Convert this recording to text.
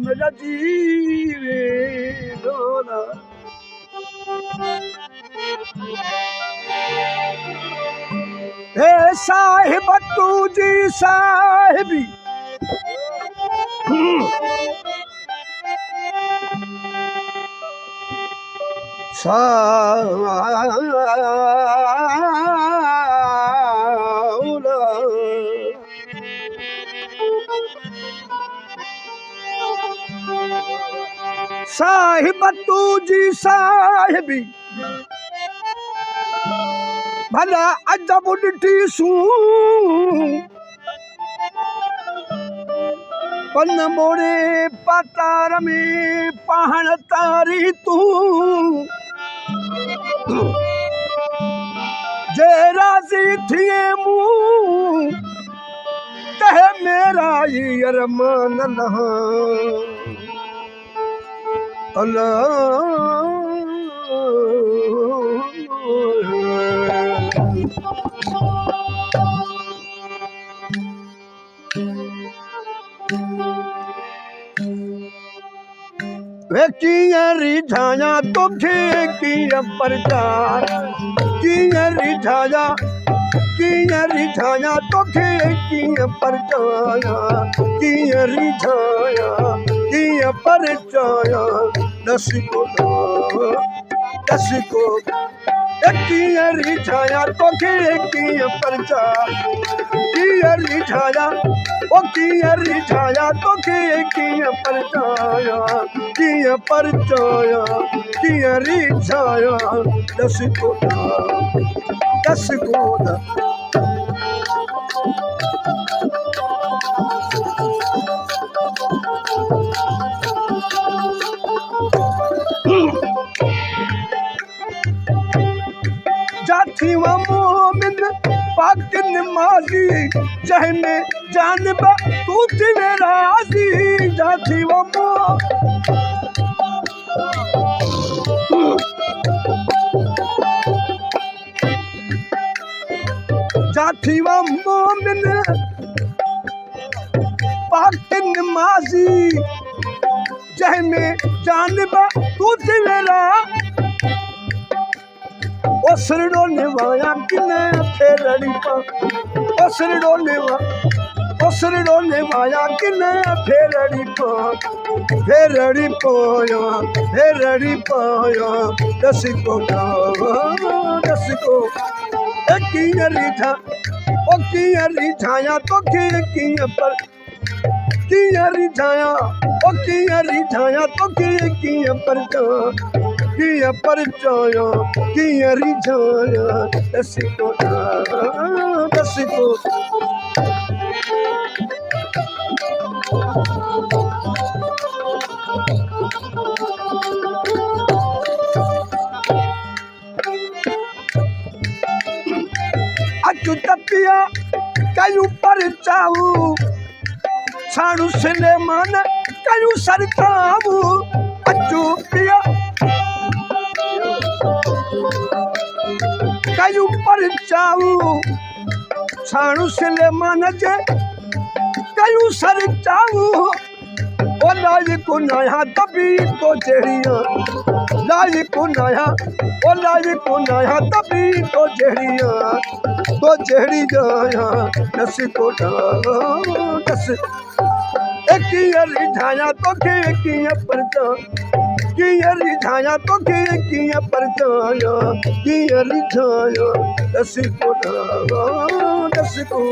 मेरा जीवे डोला हे साहिब तू जी साहिबी साहिब तू जी साहिबी भला अजब ॾिठी सूं पन मोड़े पतार में पहाड़ तारी तूं जे राज़ी थिए मूं तह मेरा ही अरमान लहा वे किया रिझाया तोखे किया प्रचार किया रिझाया तोखे किया प्रचाया किया रिझाया किया प्रचाया दस को किया रिझाया तोखे किया प्रचार किया रिझाया ओ किया रिझाया तोखे किया प्रचाया किया रिझाया दस को जाती व मोमिन पाक नमाजी जहने जानबा तू तिवे राजी जाती व मोमिन पाक नमाजी जहने जानबा तू तिवे राजी ओसरडो निवाया किने फेरड़ी पा ओसरडो निवाया किने फेरड़ी पाया दस को किया रिझाया तो किया पर किया रिझाया तो किया पर किया परचाया किया रिझाया दस को अचु तपिया कयू परचाऊ साणु सिलेमान कयू सरकाऊ अचु पिया कयू परचाऊ साणु सिलेमान जे कयू सरचाऊ ओ लाज को नया तभी तो जेड़िया लाज को नया तभी तो जेड़ी जाया दस को दस किया रिझाया तो किया परचा किया रिझाया तो किया परचाया किया रिझाया दस को